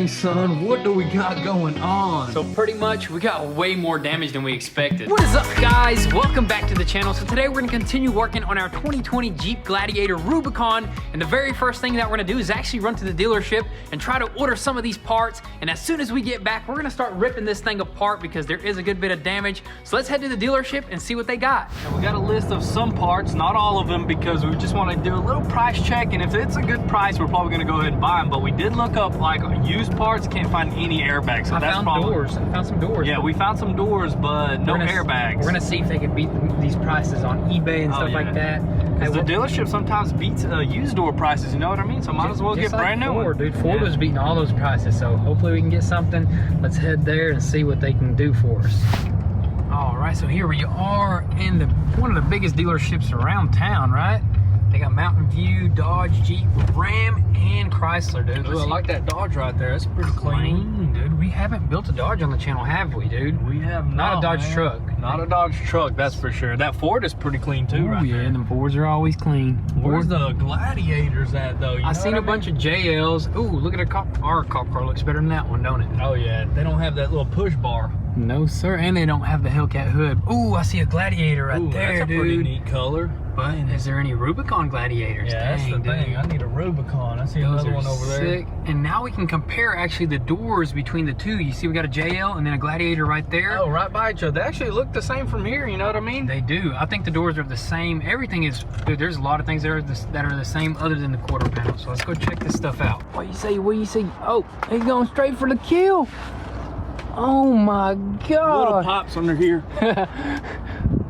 Dang, son, what do we got going on? So pretty much, we got way more damage than we expected. What is up, guys? Welcome back to the channel. So today we're gonna continue working on our 2020 Jeep Gladiator Rubicon. And the very first thing that we're gonna do is actually run to the dealership and try to order some of these parts. And as soon as we get back, we're gonna start ripping this thing apart because there is a good bit of damage. So let's head to the dealership and see what they got. And we got a list of some parts, not all of them, because we just wanna do a little price check. And if it's a good price, we're probably gonna go ahead and buy them. But we did look up like used parts, can't find any airbags. So I found some doors. Yeah, we found some doors, but no airbags. We're gonna see if they can beat these prices on eBay and stuff like that. Because the dealership sometimes beats used door prices, you know what I mean? So might as well get brand new one. Dude, Ford was beating all those prices, so hopefully we can get something. Let's head there and see what they can do for us. All right, so here we are in one of the biggest dealerships around town, right? They got Mountain View, Dodge, Jeep, Ram, and Chrysler, dude. Ooh, I like that Dodge right there. That's pretty clean. Dude. We haven't built a Dodge on the channel, have we, dude? We have not a Dodge truck. Not a Dodge truck, that's for sure. That Ford is pretty clean too, right there. Yeah, them Fords are always clean. Where's the Gladiators at, though? I seen a bunch of JLs. Ooh, look at our cop car. Looks better than that one, don't it? Oh yeah, they don't have that little push bar. No, sir, and they don't have the Hellcat hood. Ooh, I see a Gladiator right there, that's a dude. Pretty neat color. But is there any Rubicon Gladiators? Yeah, that's the thing. I need a Rubicon. I see another one over there. And now we can compare actually the doors between the two. You see we got a JL and then a Gladiator right there. Oh, right by each other. They actually look the same from here, you know what I mean? They do. I think the doors are the same. Everything is, dude, there's a lot of things that are the same other than the quarter panel. So let's go check this stuff out. What you say? What you say? Oh, he's going straight for the kill. Oh my God. Little pops under here.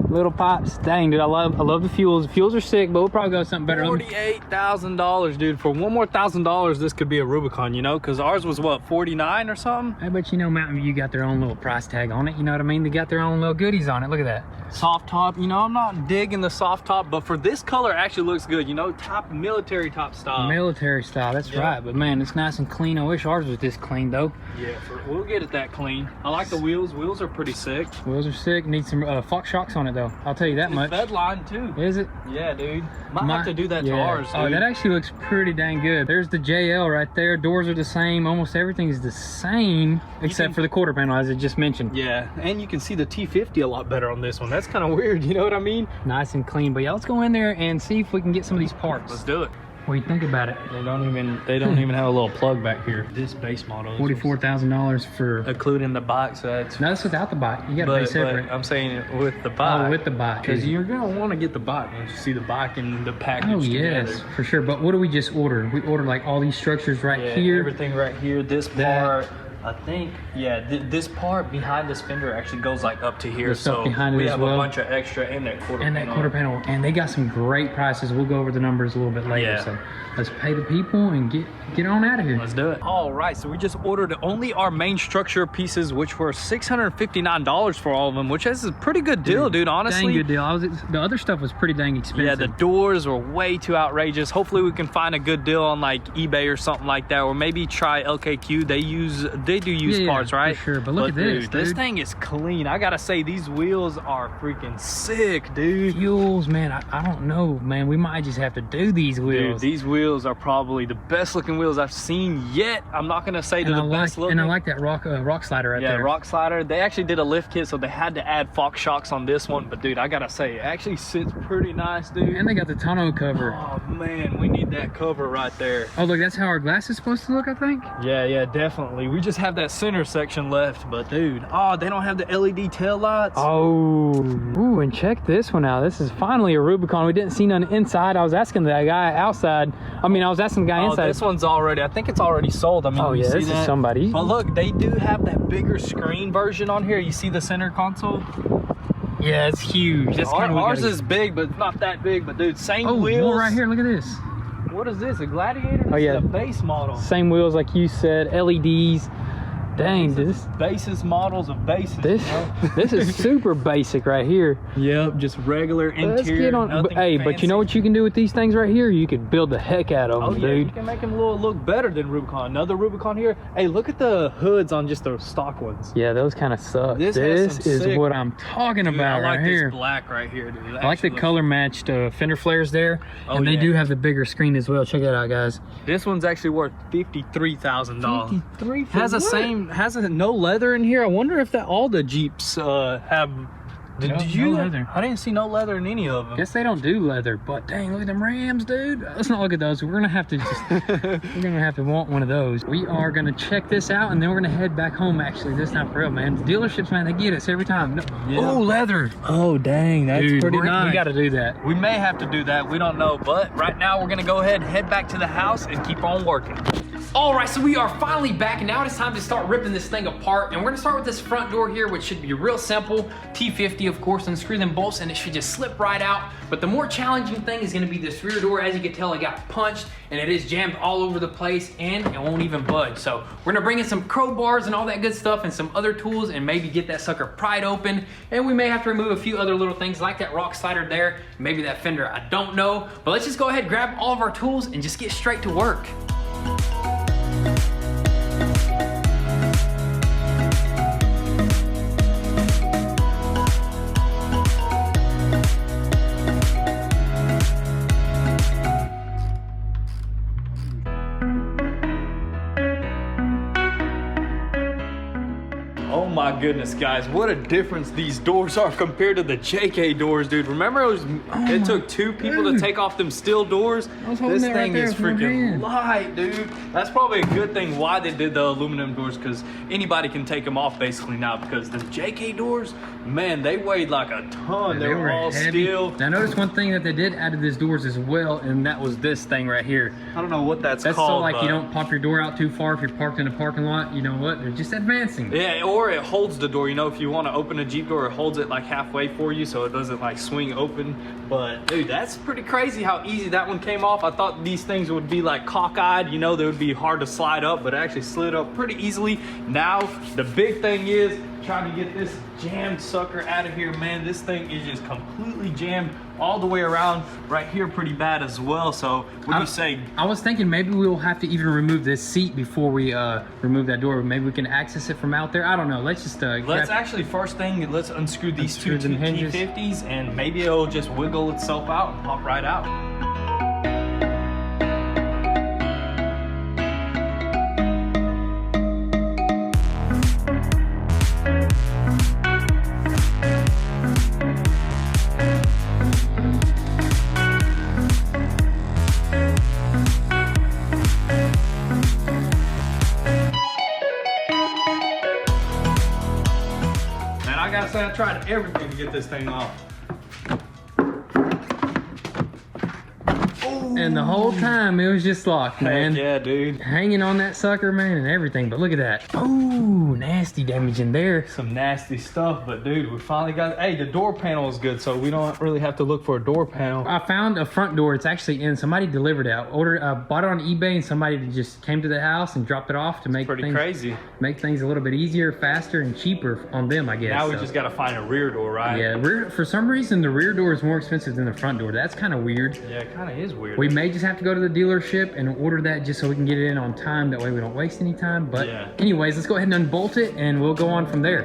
Little pops. Dang, dude, I love the fuels. The fuels are sick, but we'll probably go something better. $48,000, dude. For one more $1,000, this could be a Rubicon, you know? Because ours was what, 49 or something? I bet you know Mountain View got their own little price tag on it. You know what I mean? They got their own little goodies on it. Look at that. Soft top. You know, I'm not digging the soft top, but for this color, it actually looks good. You know, military top style. Military style. That's right. But man, it's nice and clean. I wish ours was this clean though. Yeah, we'll get it that clean. I like the wheels. Wheels are pretty sick. Wheels are sick. Need some Fox shocks on it though. I'll tell you that much. Bed line too. Is it? Yeah, dude. Might have to do that to ours. Dude. Oh, that actually looks pretty dang good. There's the JL right there. Doors are the same. Almost everything is the same except for the quarter panel, as I just mentioned. Yeah, and you can see the T50 a lot better on this one. That's kind of weird. You know what I mean? Nice and clean. But yeah, let's go in there and see if we can get some of these parts. Let's do it. What do you think about it? They don't even have a little plug back here. This base model is $44,000 for including the bike. So that's without the bike. You gotta pay separate. But I'm saying with the bike. Oh, with the bike. Because you're gonna want to get the bike once you see the bike and the package together. Yes, for sure. But what do we just order? We ordered like all these structures right here. Everything right here. This part. I think, yeah, this part behind this fender actually goes like up to here. So behind we have a bunch of extra in that quarter panel. And they got some great prices. We'll go over the numbers a little bit later. Yeah. So let's pay the people and get on out of here. Let's do it. All right, so we just ordered only our main structure pieces, which were $659 for all of them, which is a pretty good deal, dude, honestly. Dang good deal. The other stuff was pretty dang expensive. Yeah, the doors were way too outrageous. Hopefully we can find a good deal on like eBay or something like that, or maybe try LKQ. They do use parts, right? For sure. But look at this, dude. This thing is clean. I gotta say, these wheels are freaking sick, dude. Fuels, man, I don't know, man. We might just have to do these wheels. Dude, these wheels are probably the best looking wheels I've seen yet. I'm not gonna say they're the best looking. And I like that rock slider right there. Yeah, rock slider. They actually did a lift kit, so they had to add Fox shocks on this one. But dude, I gotta say, it actually sits pretty nice, dude. And they got the tonneau cover. Oh man, we need that cover right there. Oh look, that's how our glass is supposed to look, I think. Yeah, definitely. We just have that center section left, but dude, oh, they don't have the LED tail lights. Oh, ooh, and check this one out. This is finally a Rubicon. We didn't see none inside. I was asking the guy outside. I was asking the guy inside. This one's already, I think it's already sold. I mean, oh yeah, this is somebody. But look, they do have that bigger screen version on here. You see the center console? Yeah, it's huge. That's ours is big, but it's not that big. But dude, same wheels. Oh, right here. Look at this. What is this? A Gladiator? Oh yeah, a base model. Same wheels like you said. LEDs. Dang, this basis models of basis. this this is super basic right here. Yep, just regular interior. Let's get on. Hey, but you know what you can do with these things right here? You could build the heck out of them, yeah, dude. you can make them look better than Rubicon. Another Rubicon here. Hey, look at the hoods on just those stock ones. Yeah, those kind of suck. This is sick, what I'm talking about I like right here. This black right here, dude. I like the color matched fender flares there, and they do have the bigger screen as well. Check that out, guys. This one's actually worth $53,000. 53 Has a no leather in here. I wonder if that all the Jeeps have. Did you? No leather. I didn't see no leather in any of them. Guess they don't do leather, but dang, look at them Rams, dude. Let's not look at those. We're gonna have to we're gonna have to want one of those. We are gonna check this out, and then we're gonna head back home. Actually, this time for real, man. The dealerships, man, they get us every time. No. Yeah. Oh, leather. Oh, dang, that's Dude, pretty nice. We got to do that. We may have to do that. We don't know, but right now we're gonna go ahead and head back to the house and keep on working. All right, so we are finally back, and now it's time to start ripping this thing apart. And we're gonna start with this front door here, which should be real simple. T50, of course, unscrew them bolts, and it should just slip right out. But the more challenging thing is gonna be this rear door. As you can tell, it got punched, and it is jammed all over the place, and it won't even budge. So we're gonna bring in some crowbars and all that good stuff, and some other tools, and maybe get that sucker pried open. And we may have to remove a few other little things, like that rock slider there, maybe that fender, I don't know. But let's just go ahead, grab all of our tools, and just get straight to work. Oh my goodness, guys, what a difference these doors are compared to the JK doors, dude. Remember it took two people to take off them steel doors? This thing is freaking light, dude. That's probably a good thing why they did the aluminum doors, because anybody can take them off basically now, because the JK doors, man, they weighed like a ton. They were all heavy. steel. Now notice one thing that they did add to these doors as well, and that was this thing right here. I don't know what that's called. So like you don't pop your door out too far if you're parked in a parking lot. You know what? They're just advancing. Yeah, or it holds the door. You know, if you want to open a Jeep door, it holds it like halfway for you so it doesn't like swing open. But dude, that's pretty crazy how easy that one came off. I thought these things would be like cockeyed, you know, they would be hard to slide up, but it actually slid up pretty easily. Now, the big thing is trying to get this jammed sucker out of here, man. This thing is just completely jammed all the way around right here pretty bad as well. So what do you say? I was thinking maybe we'll have to even remove this seat before we remove that door. Maybe we can access it from out there. I don't know. Let's just let's actually first thing, let's unscrew these two T50s, and maybe it'll just wiggle itself out and pop right out. I gotta say, I tried everything to get this thing off. And the whole time it was just locked, man. Heck yeah, dude. Hanging on that sucker, man, and everything. But look at that. Oh, nasty damage in there. Some nasty stuff, but dude, we finally got, hey, the door panel is good, so we don't really have to look for a door panel. I found a front door. It's actually in. Somebody delivered it. I bought it on eBay, and somebody just came to the house and dropped it off to make make things a little bit easier, faster, and cheaper on them, I guess. Now we just gotta find a rear door, right? Yeah, for some reason the rear door is more expensive than the front door. That's kind of weird. Yeah, it kind of is weird. We may just have to go to the dealership and order that just so we can get it in on time. That way we don't waste any time. But anyways, let's go ahead and unbolt it, and we'll go on from there.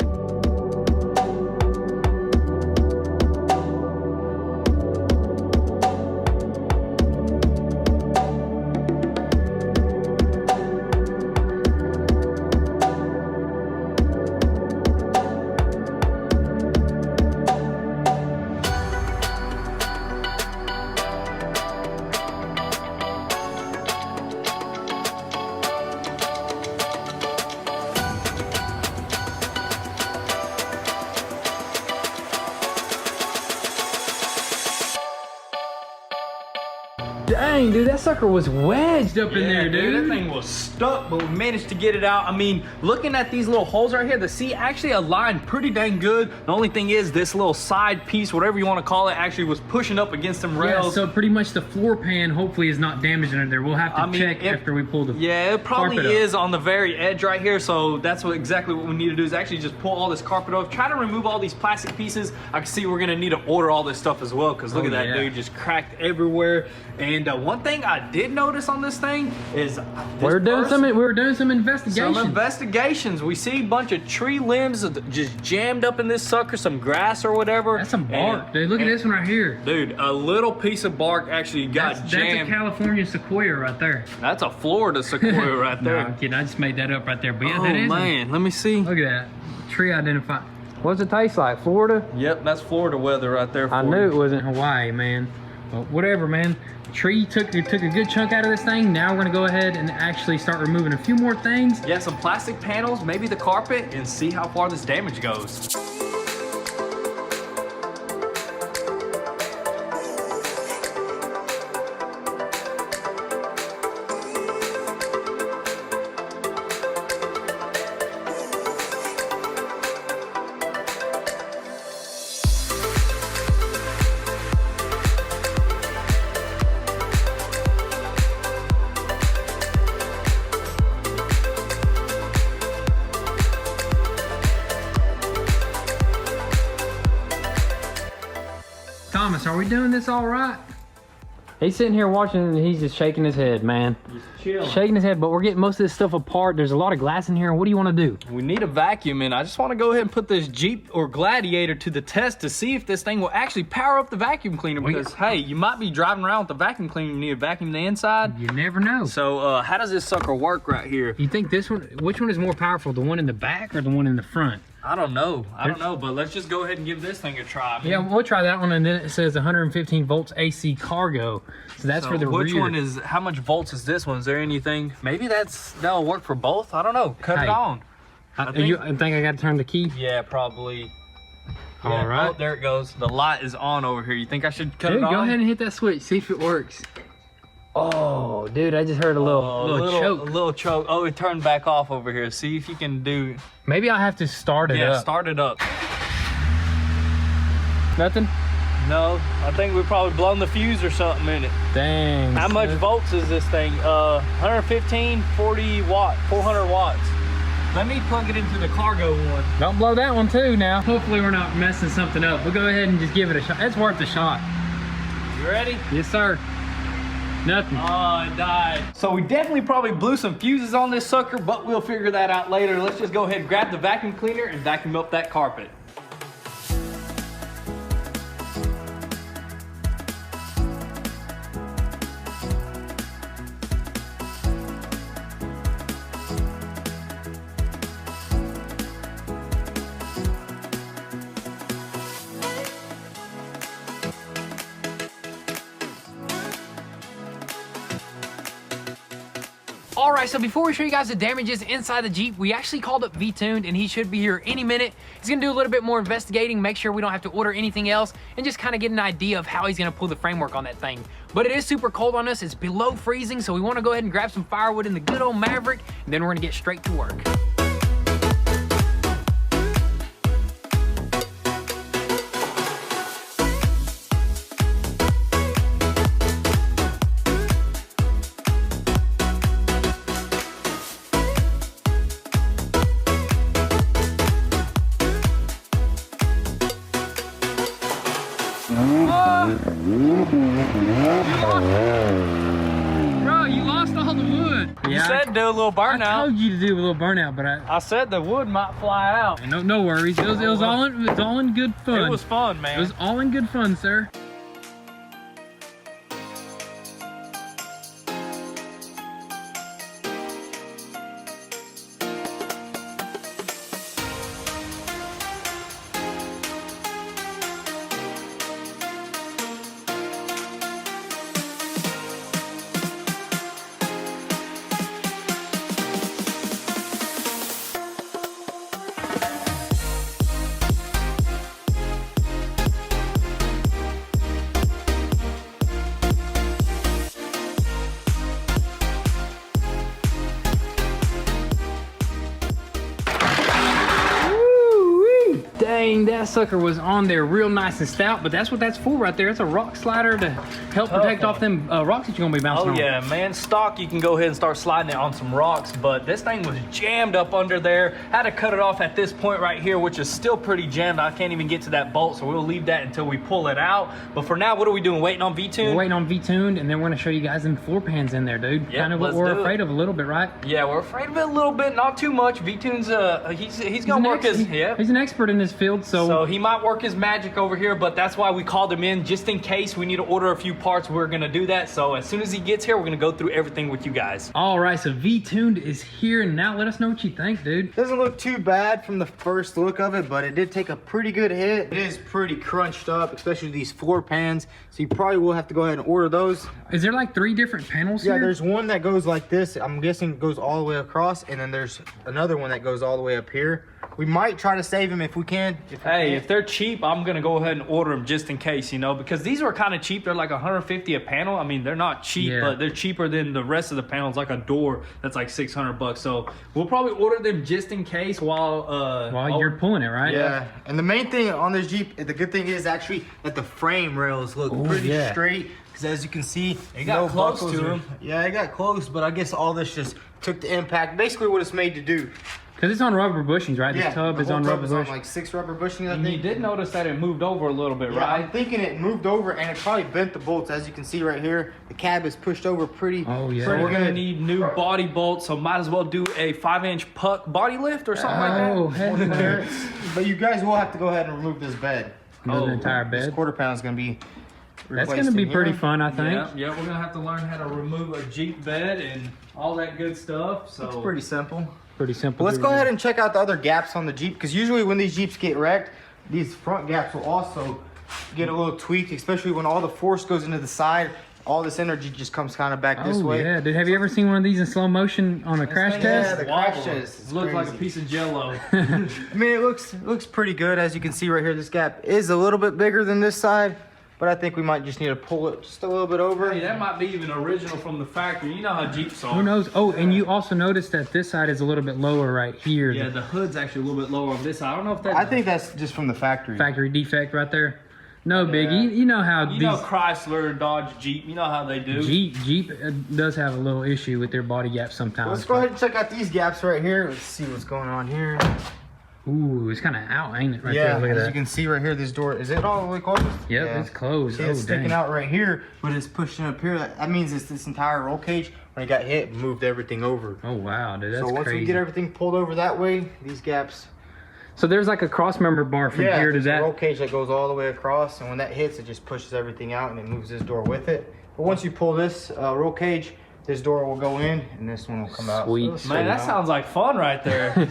Dang, dude, that sucker was wedged up in there, dude. That thing was stuck, but we managed to get it out. I mean, looking at these little holes right here, the seat actually aligned pretty dang good. The only thing is this little side piece, whatever you want to call it, actually was pushing up against some rails. Yeah, so pretty much the floor pan hopefully is not damaged under there. We'll have to check after we pull the it probably is on the very edge right here. So that's exactly what we need to do is actually just pull all this carpet off. Try to remove all these plastic pieces. I can see we're gonna need to order all this stuff as well because look at that, dude, just cracked everywhere. And one thing I did notice on this thing is we were doing some investigations. We see a bunch of tree limbs just jammed up in this sucker, some grass or whatever. That's some bark, dude. Look at this one right here. Dude, a little piece of bark actually got jammed. That's a California sequoia right there. That's a Florida sequoia right there. No, I'm kidding. I just made that up right there. But yeah, oh, that is. Man, let me see. Look at that. Tree identified. What's it taste like? Florida? Yep, that's Florida weather right there. I knew it wasn't Hawaii, man. But whatever, man. Tree took a good chunk out of this thing. Now we're gonna go ahead and actually start removing a few more things. Yeah, some plastic panels, maybe the carpet, and see how far this damage goes. Thomas, are we doing this all right? He's sitting here watching and he's just shaking his head, man. Just chilling. Shaking his head, but we're getting most of this stuff apart. There's a lot of glass in here. What do you want to do? We need a vacuum, and I just want to go ahead and put this Jeep or Gladiator to the test to see if this thing will actually power up the vacuum cleaner. Because, hey, you might be driving around with the vacuum cleaner, you need to vacuum the inside. You never know. So, how does this sucker work right here? You think this one, which one is more powerful, the one in the back or the one in the front? I don't know, but let's just go ahead and give this thing a try. Yeah, we'll try that one, and then it says 115 volts AC cargo. So that's for the rear. Which one is, how much volts is this one? Is there anything? Maybe that'll work for both? I don't know. Cut it on. I think I got to turn the key? Yeah, probably. All right. Oh, there it goes. The light is on over here. You think I should cut it on? Go ahead and hit that switch. See if it works. Oh, dude, I just heard a little choke. A little choke. Oh, it turned back off over here. See if you can do. Maybe I'll have to start it up. Yeah, start it up. Nothing? No, I think we've probably blown the fuse or something in it. Dang. How much volts is this thing? 115, 40 watt, 400 watts. Let me plug it into the cargo one. Don't blow that one too now. Hopefully we're not messing something up. We'll go ahead and just give it a shot. It's worth a shot. You ready? Yes, sir. Nothing. Oh, it died. So we definitely probably blew some fuses on this sucker, but we'll figure that out later. Let's just go ahead and grab the vacuum cleaner and vacuum up that carpet. All right, so before we show you guys the damages inside the Jeep, we actually called up V-Tuned and he should be here any minute. He's gonna do a little bit more investigating, make sure we don't have to order anything else, and just kind of get an idea of how he's gonna pull the framework on that thing. But it is super cold on us, it's below freezing, so we wanna go ahead and grab some firewood in the good old Maverick, and then we're gonna get straight to work. Bro, you lost all the wood. You said do a little burnout. I told you to do a little burnout, but I said the wood might fly out. No worries. It was all in good fun. It was fun, man. It was all in good fun, sir. dang, that sucker was on there real nice and stout, but that's what that's for right there. It's a rock slider to help protect off them rocks that you're gonna be bouncing on. Oh yeah, man, stock, you can go ahead and start sliding it on some rocks, but this thing was jammed up under there. Had to cut it off at this point right here, which is still pretty jammed. I can't even get to that bolt, so we'll leave that until we pull it out. But for now, what are we doing? Waiting on V-Tune? We're waiting on V-Tuned, and then we're gonna show you guys them floor pans in there, dude. Yep, kind of what let's we're do it. afraid of a little bit, right? Yeah, we're afraid of it a little bit, not too much. V-Tune's, he's gonna work his, He's an expert in this field, so he might work his magic over here, but that's why we called him in, just in case we need to order a few parts. We're gonna do that. So as soon as he gets here, we're gonna go through everything with you guys. All right, so V-Tuned is here, and now let us know what you think, dude. Doesn't look too bad from the first look of it, but it did take a pretty good hit. It is pretty crunched up, especially these floor pans. So you probably will have to go ahead and order those. Is there like 3 different panels here? Yeah, there's one that goes like this. I'm guessing it goes all the way across, and then there's another one that goes all the way up here. We might try to save them if we can. If they're cheap, I'm gonna go ahead and order them just in case, you know, because these are kind of cheap. They're like $150 a panel. I mean, they're not cheap, but they're cheaper than the rest of the panels, like a door that's like $600. So we'll probably order them just in case while you're pulling it, right? Yeah, and the main thing on this Jeep, the good thing is actually that the frame rails look pretty straight. Because as you can see, it got close to them. Yeah, it got close, but I guess all this just took the impact. Basically what it's made to do. Because it's on rubber bushings, right? Yeah, this tub is on tub rubber is on bushings. like 6 rubber bushings, I And you think. did notice that it moved over a little bit, right? I'm thinking it moved over, and it probably bent the bolts. As you can see right here, the cab is pushed over pretty. Oh yeah. So we're gonna need new body bolts, so might as well do a 5-inch puck body lift or something Oh, like heck no. But you guys will have to go ahead and remove this bed. The entire This bed. quarter panel is going to be That's replaced going to be in pretty here. fun, I think. Yeah, we're gonna have to learn how to remove a Jeep bed and all that good stuff. So It's pretty simple. Pretty simple. But let's go ahead and check out the other gaps on the Jeep, because usually when these Jeeps get wrecked, these front gaps will also get a little tweaked, especially when all the force goes into the side. All this energy just comes kind of back this way. Yeah, dude, have you ever seen one of these in slow motion on a crash Yeah, test? the crash test. It's looks like a crazy. piece of jello. I mean, it looks pretty good. As you can see right here, this gap is a little bit bigger than this side, but I think we might just need to pull it just a little bit over. Hey, that might be even original from the factory. You know how Jeeps are. Who knows? Oh, and you also noticed that this side is a little bit lower right here. Yeah, the hood's actually a little bit lower on this side. I don't know if that's I think that's just from the factory. Factory defect right there. No, Big. Yeah. You know how you these know Chrysler, Dodge, Jeep. You know how they do. Jeep does have a little issue with their body gaps sometimes. Let's go ahead and check out these gaps right here. Let's see what's going on here. Ooh, it's kind of out, ain't it? Right Yeah, there. Look at as that. you can see right here, this door, is it all the way closed? Yep, Yeah. it's closed. See, Oh, it's sticking dang. out right here, but it's pushing up here. That means it's this entire roll cage. When it got hit, it moved everything over. Oh wow, dude, that's So once crazy. we get everything pulled over that way, these gaps. So there's like a cross member bar from here to there's a that. roll cage that goes all the way across, and when that hits, it just pushes everything out and it moves this door with it. But once you pull this roll cage, this door will go in and this one will come out. Sweet. So Man, that sounds like fun right there.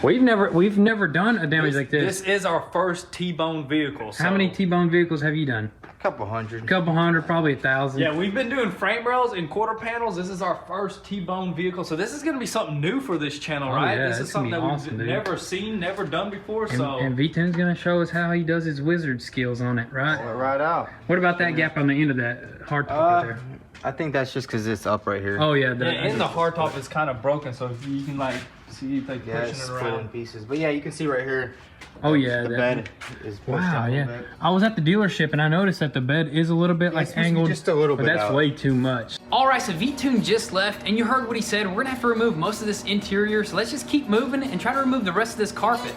We've never done a damage like This is our first T-bone vehicle. So. How many T-bone vehicles have you done? a couple hundred. A couple hundred, probably 1,000. Yeah, we've been doing frame rails and quarter panels. This is our first T-bone vehicle. So this is going to be something new for this channel, right? yeah, This it's is gonna something be that awesome, we've dude. never seen, never done before. So And V-Tune's gonna show us how he does his wizard skills on it, right? Pull it right out. What about that gap on the end of that hard top right there? I think that's just because it's up right here. Oh yeah, yeah, and the hard top is kind of broken. So if you can like see it like Yeah, pushing it's it split in around. pieces. But yeah, you can see right here. Oh yeah, the that- bed is pushed Wow, out a yeah. little bit. I was at the dealership and I noticed that the bed is a little bit it's like supposed to be angled, just a little but bit that's out. way too much. All right, so V-Tune just left, and you heard what he said. We're gonna have to remove most of this interior, so let's just keep moving and try to remove the rest of this carpet.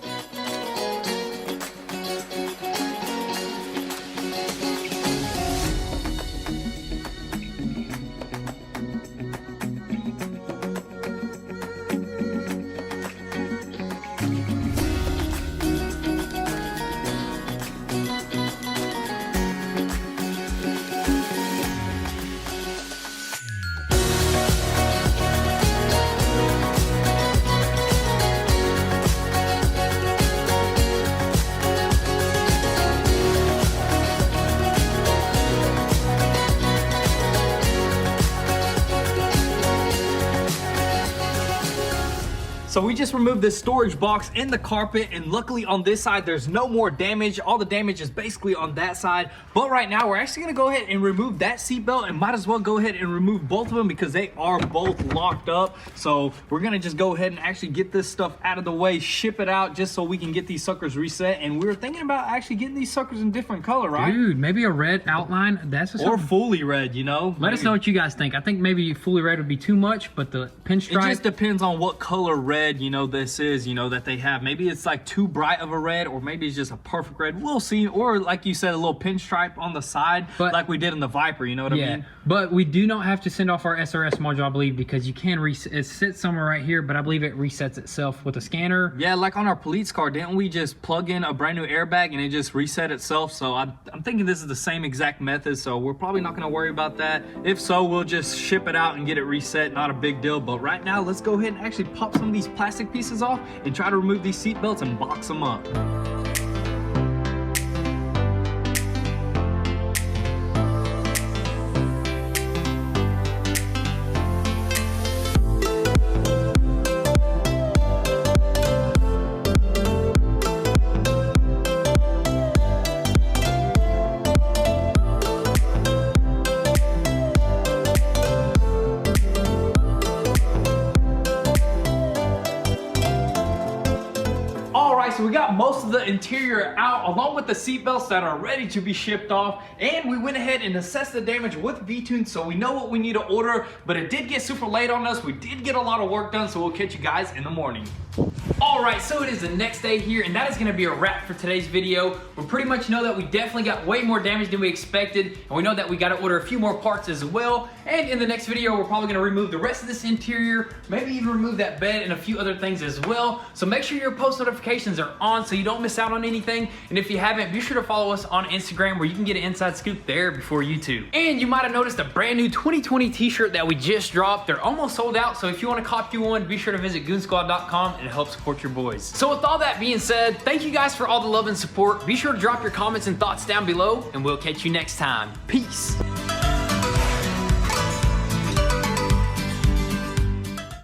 just removed this storage box and the carpet, and luckily on this side there's no more damage. All the damage is basically on that side. But right now we're actually gonna go ahead and remove that seatbelt, and might as well go ahead and remove both of them because they are both locked up. So we're gonna just go ahead and actually get this stuff out of the way, ship it out, just so we can get these suckers reset. And we were thinking about actually getting these suckers in different color, right? Dude, maybe a red outline. That's or fully red, you know. Let us know what you guys think. I think maybe fully red would be too much, but the pinstripe. It just depends on what color red, you know, this is, you know, that they have. Maybe it's like too bright of a red, or maybe it's just a perfect red. We'll see. Or like you said, a little pinstripe on the side, but, like we did in the Viper, you know what I mean? But we do not have to send off our SRS module, I believe, because you can reset. It sits somewhere right here, but I believe it resets itself with a scanner. Yeah, like on our police car, didn't we just plug in a brand new airbag and it just reset itself? So I'm thinking this is the same exact method, so we're probably not gonna worry about that. If so, we'll just ship it out and get it reset, not a big deal. But right now, let's go ahead and actually pop some of these plastic pieces off and try to remove these seat belts and box them up. So we got most of the interior out, along with the seat belts that are ready to be shipped off, and we went ahead and assessed the damage with V-Tune, so we know what we need to order. But it did get super late on us. We did get a lot of work done, so we'll catch you guys in the morning. All right, so it is the next day here, and that is gonna be a wrap for today's video. We pretty much know that we definitely got way more damage than we expected, and we know that we gotta order a few more parts as well. And in the next video, we're probably gonna remove the rest of this interior, maybe even remove that bed and a few other things as well. So make sure your post notifications are on so you don't miss out on anything. And if you haven't, be sure to follow us on Instagram, where you can get an inside scoop there before YouTube. And you might have noticed a brand new 2020 t-shirt that we just dropped. They're almost sold out, so if you wanna copy one, be sure to visit goonsquad.com and help support your boys. So with all that being said, thank you guys for all the love and support. Be sure to drop your comments and thoughts down below, and we'll catch you next time. Peace.